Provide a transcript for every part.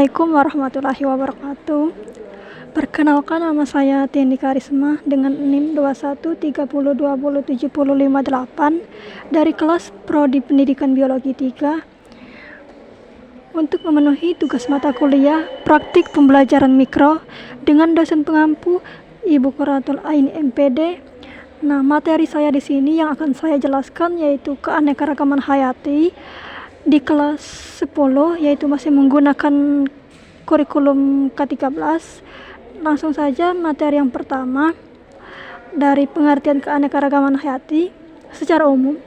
Assalamualaikum warahmatullahi wabarakatuh. Perkenalkan, nama saya Tini Karisma dengan NIM 2130207058 dari kelas Prodi Pendidikan Biologi 3 untuk memenuhi tugas mata kuliah praktik pembelajaran mikro dengan dosen pengampu Ibu Quratul Ain MPD. Nah, materi saya di sini yang akan saya jelaskan yaitu keanekaragaman hayati di kelas 10, yaitu masih menggunakan kurikulum K13. Langsung saja materi yang pertama dari pengertian keanekaragaman hayati. Secara umum,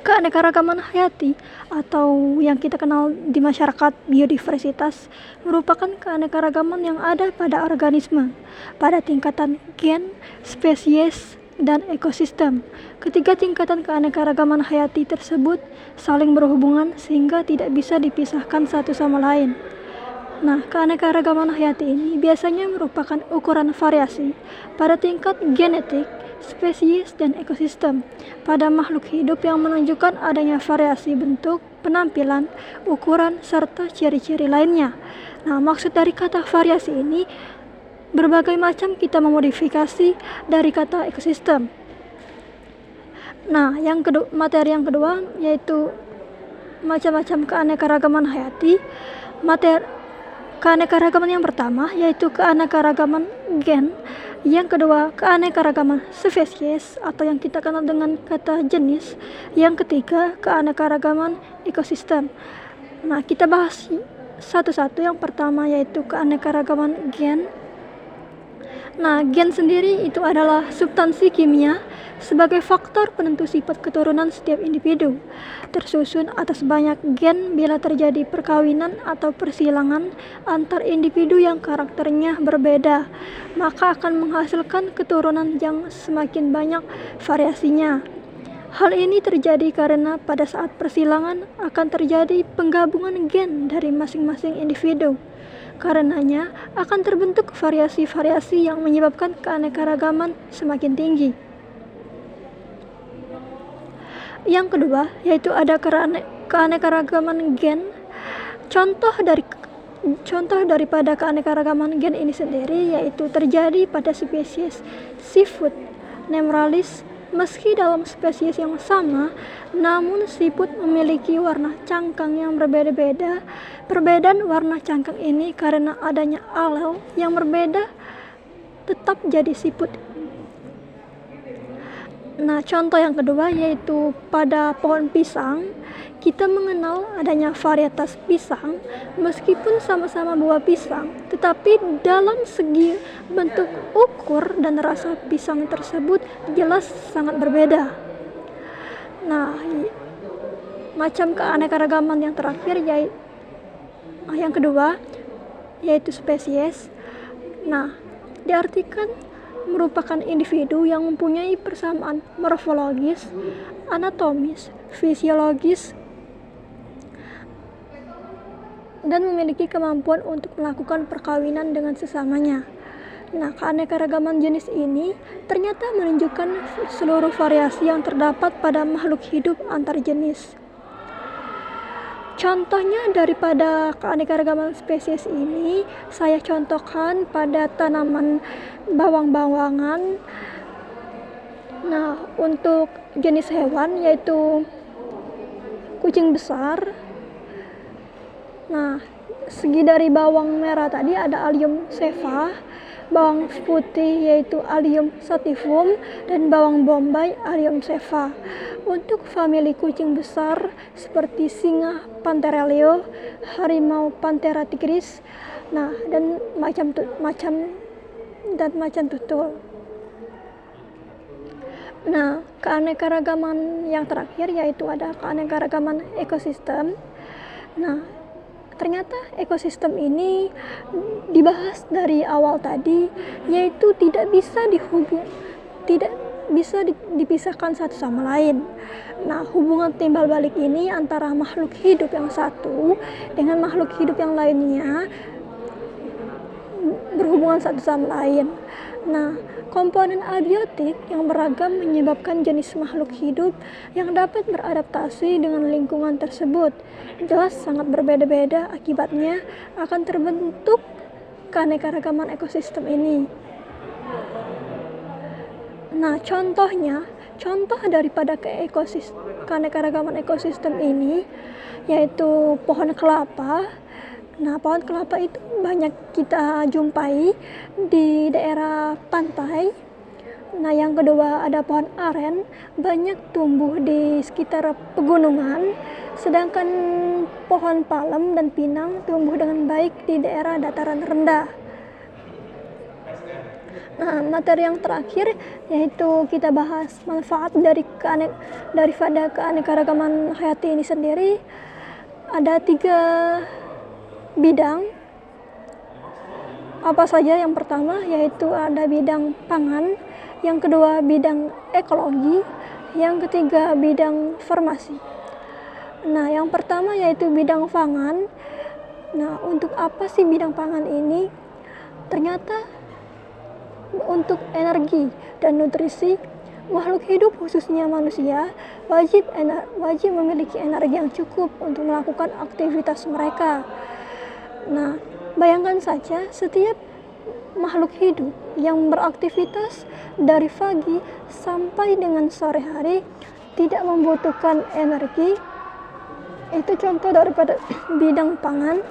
keanekaragaman hayati atau yang kita kenal di masyarakat biodiversitas merupakan keanekaragaman yang ada pada organisme pada tingkatan gen, spesies, dan ekosistem. Ketiga tingkatan keanekaragaman hayati tersebut saling berhubungan sehingga tidak bisa dipisahkan satu sama lain. Nah, keanekaragaman hayati ini biasanya merupakan ukuran variasi pada tingkat genetik, spesies, dan ekosistem pada makhluk hidup yang menunjukkan adanya variasi bentuk, penampilan, ukuran, serta ciri-ciri lainnya. Nah, maksud dari kata variasi ini, berbagai macam kita memodifikasi dari kata ekosistem. Nah, materi yang kedua yaitu macam-macam keanekaragaman hayati. Keanekaragaman yang pertama yaitu keanekaragaman gen, yang kedua keanekaragaman spesies atau yang kita kenal dengan kata jenis, yang ketiga keanekaragaman ekosistem. Nah, kita bahas satu-satu. Yang pertama yaitu keanekaragaman gen. Nah, gen sendiri itu adalah substansi kimia sebagai faktor penentu sifat keturunan setiap individu. Tersusun atas banyak gen bila terjadi perkawinan atau persilangan antar individu yang karakternya berbeda, maka akan menghasilkan keturunan yang semakin banyak variasinya. Hal ini terjadi karena pada saat persilangan akan terjadi penggabungan gen dari masing-masing individu. Karenanya akan terbentuk variasi-variasi yang menyebabkan keanekaragaman semakin tinggi. Yang kedua yaitu ada keanekaragaman gen. Contoh daripada keanekaragaman gen ini sendiri yaitu terjadi pada spesies siput nemralis. Meski dalam spesies yang sama, namun siput memiliki warna cangkang yang berbeda-beda. Perbedaan warna cangkang ini karena adanya alel yang berbeda tetap jadi siput. Nah, contoh yang kedua yaitu pada pohon pisang. Kita mengenal adanya varietas pisang meskipun sama-sama buah pisang, tetapi dalam segi bentuk, ukur, dan rasa pisang tersebut jelas sangat berbeda. Nah, macam keanekaragaman yang terakhir yang kedua yaitu spesies. Nah, diartikan merupakan individu yang mempunyai persamaan morfologis, anatomis, fisiologis, dan memiliki kemampuan untuk melakukan perkawinan dengan sesamanya. Nah, keanekaragaman jenis ini ternyata menunjukkan seluruh variasi yang terdapat pada makhluk hidup antar jenis. Contohnya daripada keanekaragaman spesies ini, saya contohkan pada tanaman bawang-bawangan. Nah, untuk jenis hewan yaitu kucing besar. Nah, segi dari bawang merah tadi ada Allium cephas, bawang putih yaitu Allium sativum, dan bawang bombay Allium cephas. Untuk famili kucing besar seperti singa Panthera leo, harimau Panthera tigris, nah dan macam tutul. Nah, keanekaragaman yang terakhir yaitu ada keanekaragaman ekosistem. Nah, ternyata ekosistem ini dibahas dari awal tadi, yaitu tidak bisa dipisahkan satu sama lain. Nah, hubungan timbal balik ini antara makhluk hidup yang satu dengan makhluk hidup yang lainnya berhubungan satu sama lain. Nah, komponen abiotik yang beragam menyebabkan jenis makhluk hidup yang dapat beradaptasi dengan lingkungan tersebut. Jelas sangat berbeda-beda, akibatnya akan terbentuk keanekaragaman ekosistem ini. Nah, contoh daripada keanekaragaman ekosistem ini yaitu pohon kelapa. Nah, pohon kelapa itu banyak kita jumpai di daerah pantai. Nah, yang kedua ada pohon aren, banyak tumbuh di sekitar pegunungan, sedangkan pohon palem dan pinang tumbuh dengan baik di daerah dataran rendah. Nah, materi yang terakhir yaitu kita bahas manfaat daripada keanekaragaman hayati ini sendiri. Ada 3 bidang. Apa saja? Yang pertama yaitu ada bidang pangan, yang kedua bidang ekologi, yang ketiga bidang farmasi. Nah, yang pertama yaitu bidang pangan. Nah, untuk apa sih bidang pangan ini? Ternyata untuk energi dan nutrisi, makhluk hidup khususnya manusia wajib memiliki energi yang cukup untuk melakukan aktivitas mereka. Nah, bayangkan saja setiap makhluk hidup yang beraktivitas dari pagi sampai dengan sore hari tidak membutuhkan energi. Itu contoh daripada bidang pangan.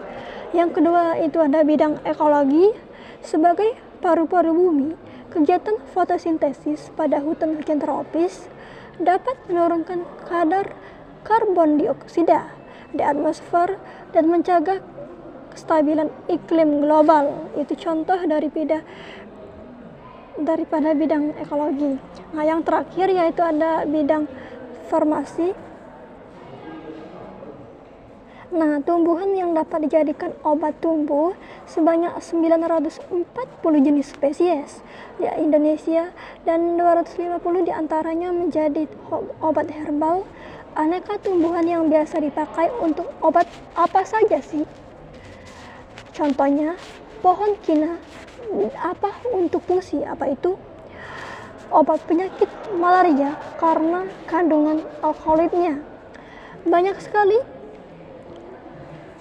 Yang kedua itu ada bidang ekologi. Sebagai paru-paru bumi, kegiatan fotosintesis pada hutan-hujan tropis dapat menurunkan kadar karbon dioksida di atmosfer dan mencegah kestabilan iklim global. Itu contoh daripada bidang ekologi. Nah, yang terakhir yaitu ada bidang farmasi. Nah, tumbuhan yang dapat dijadikan obat tumbuh sebanyak 940 jenis spesies di Indonesia dan 250 diantaranya menjadi obat herbal. Aneka tumbuhan yang biasa dipakai untuk obat apa saja sih? Contohnya, pohon kina untuk fungsi apa itu? Obat penyakit malaria karena kandungan alkaloidnya. Banyak sekali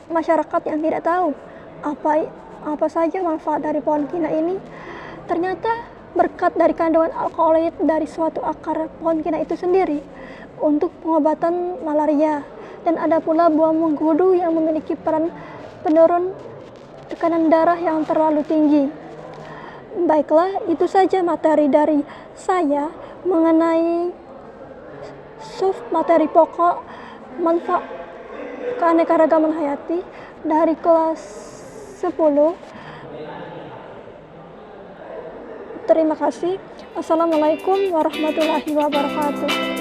masyarakat yang tidak tahu apa saja manfaat dari pohon kina ini. Ternyata berkat dari kandungan alkaloid dari suatu akar pohon kina itu sendiri untuk pengobatan malaria. Dan ada pula buah mengkudu yang memiliki peran penurun tekanan darah yang terlalu tinggi. Baiklah, itu saja materi dari saya mengenai materi pokok manfaat keanekaragaman hayati dari kelas 10. Terima kasih. Assalamualaikum warahmatullahi wabarakatuh.